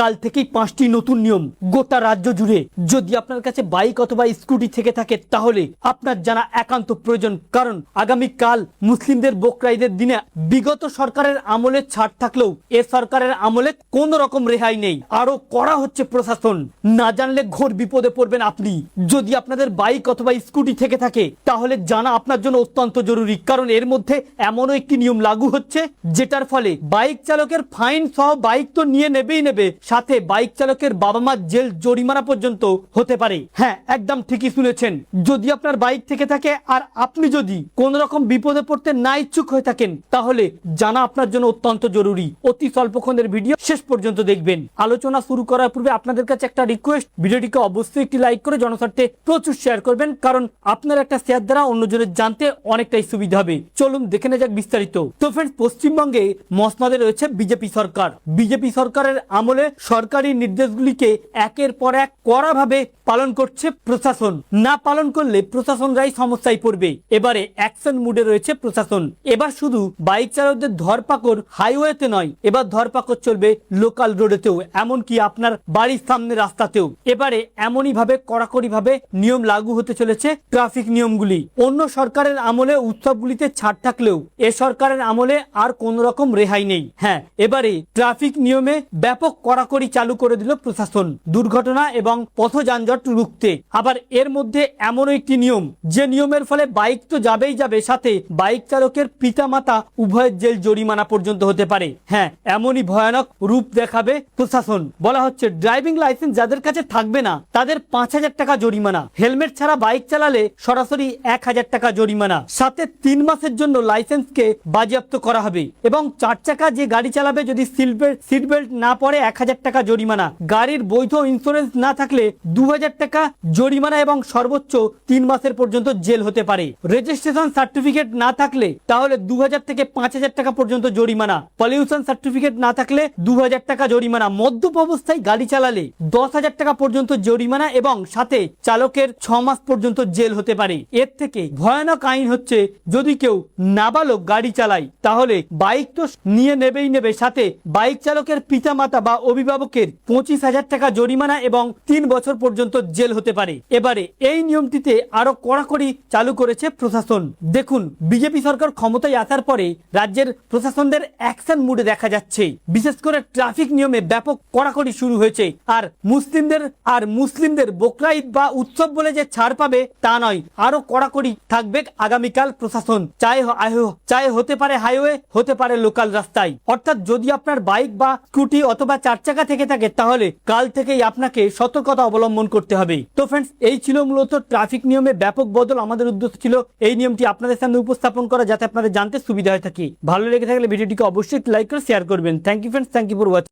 কাল থেকেই 5টি নতুন নিয়ম গোটা রাজ্য জুড়ে। যদি আপনার কাছে বাইক অথবা স্কুটি থেকে থাকে তাহলে আপনার জানা একান্ত প্রয়োজন, কারণ আগামী কাল মুসলিমদের বকরা ঈদের দিনে বিগত সরকারের আমলে ছাড় থাকলেও এ সরকারের আমলে কোন রকম রেহাই নেই, আরো করা হচ্ছে প্রশাসন। না জানলে ঘোর বিপদে পড়বেন আপনি। যদি আপনাদের বাইক অথবা স্কুটি থেকে থাকে তাহলে জানা আপনার জন্য অত্যন্ত জরুরি, কারণ এর মধ্যে এমনও একটি নিয়ম লাগু হচ্ছে যেটার ফলে বাইক চালকের ফাইন সহ বাইক তো নিয়ে নেবেই নেবে, সাথে বাইক চালকের বাবা মা জেল জরিমানা পর্যন্ত হতে পারে। হ্যাঁ, একদম ঠিকই শুনেছেন। যদি আপনার বাইক থেকে থাকে আর আপনি যদি কোন রকম বিপদে পড়তে না ইচ্ছুক হয়ে থাকেন তাহলে জানা আপনার জন্য অত্যন্ত জরুরি। অতি স্বল্পক্ষণের ভিডিও শেষ পর্যন্ত দেখবেন। আলোচনা শুরু করার পূর্বে আপনাদের কাছে একটা রিকোয়েস্ট, ভিডিওটিকে অবশ্যই একটি লাইক করে জনস্বার্থে প্রচুর শেয়ার করবেন, কারণ আপনার একটা শেয়ার দ্বারা অন্যজনের জানতে অনেকটাই সুবিধা হবে। চলুন দেখে নেওয়া যাক বিস্তারিত। তো ফ্রেন্ডস, পশ্চিমবঙ্গে মসনদে রয়েছে বিজেপি সরকার। বিজেপি সরকারের আমলে সরকারি নির্দেশগুলিকে একের পর এক কড়াভাবে পালন করছে প্রশাসন। না পালন করলে প্রশাসনরাই সমস্যায় পড়বে। এবারে অ্যাকশন মুডে রয়েছে প্রশাসন। এবার শুধু বাইক চালকদের ধরপাকড় হাইওয়েতে নয়, এবার ধরপাকড় চলবে লোকাল রোডেতেও, এমনকি আপনার বাড়ির সামনে রাস্তাতেও। এবারে এমনই ভাবে কড়াকড়ি ভাবে নিয়ম লাগু হতে চলেছে ট্রাফিক নিয়মগুলি। অন্য সরকারের আমলে উৎসবগুলিতে ছাড় থাকলেও এ সরকারের আমলে আর কোন রকম রেহাই নেই। হ্যাঁ, এবারে ট্রাফিক নিয়মে ব্যাপক কড়াকড়ি চালু করে দিল প্রশাসন দুর্ঘটনা এবং পথ যানজট রুখতে। আবার এর মধ্যে এমন একটি নিয়ম, যে নিয়মের ফলে বাইক তো যাবেই যাবে, সাথে বাইক চালকের পিতামাতা উভয়ের জেল জরিমানা পর্যন্ত হতে পারে। হ্যাঁ, এমনই ভয়ানক রূপ দেখাবে প্রশাসন। বলা হচ্ছে ড্রাইভিং লাইসেন্স যাদের কাছে থাকবে না তাদের 5,000 টাকা জরিমানা, হেলমেট ছাড়া বাইক চালালে সরাসরি 1,000 টাকা জরিমানা, সাথে 3 মাসের জন্য লাইসেন্সকে বাজেয়াপ্ত করা হবে, এবং 4 চাকা যে গাড়ি চালাবে যদি সিট বেল্ট না পরে 1,000 টাকা জরিমানা, গাড়ির বৈধ ইন্স্যুরেন্স না থাকলে 2,000 টাকা জরিমানা এবং সর্বোচ্চ 3 মাসের পর্যন্ত জেল হতে পারে। রেজিস্ট্রেশন সার্টিফিকেট না থাকলে তাহলে 2,000 থেকে 5,000 টাকা পর্যন্ত জরিমানা, পলিউশন সার্টিফিকেট না থাকলে 2,000 টাকা জরিমানা, মদ্যপ অবস্থায় গাড়ি চালালে 10,000 টাকা পর্যন্ত জরিমানা এবং সাথে চালকের 6 মাস পর্যন্ত জেল হতে পারে। এর থেকে ভয়ানক আইন হচ্ছে যদি কেউ নাবালক গাড়ি চালায় তাহলে বাইক তো নিয়ে নেবেই নেবে, সাথে বাইক চালকের পিতামাতা বা অভিভাবকের 25,000 টাকা জরিমানা এবং 3 বছর পর্যন্ত জেল হতে পারে। এবারে এই নিয়মটিতে আরো কড়াকড়ি চালু করেছে প্রশাসন। দেখুন, বিজেপি সরকার ক্ষমতায় আসার পরে রাজ্যের প্রশাসনদের অ্যাকশন মুডে দেখা যাচ্ছে। বিশেষ করে ট্রাফিক নিয়মে ব্যাপক কড়াকড়ি শুরু হয়েছে। আর মুসলিমদের বকরা ঈদ বা উৎসব বলে যে ছাড় পাবে তা নয়, আরো কড়াকড়ি থাকবে আগামীকাল প্রশাসন। চাই হতে পারে হাইওয়ে, হতে পারে লোকাল রাস্তায়। অর্থাৎ যদি আপনার বাইক বা স্কুটি অথবা 4 চাকা থেকে থাকে তাহলে কাল থেকেই আপনাকে সতর্কতা অবলম্বন করতে হবে। তো ফ্রেন্ডস, এই ছিল মূলত ট্রাফিক নিয়মে ব্যাপক বদল। আমাদের উদ্দেশ্য ছিল এই নিয়মটি আপনাদের সামনে উপস্থাপন করা, যাতে আপনাদের জানতে সুবিধা হয়ে থাকে। ভালো লেগে থাকলে ভিডিওটিকে অবশ্যই লাইক করে শেয়ার করবেন। Thank you friends, thank you for watching.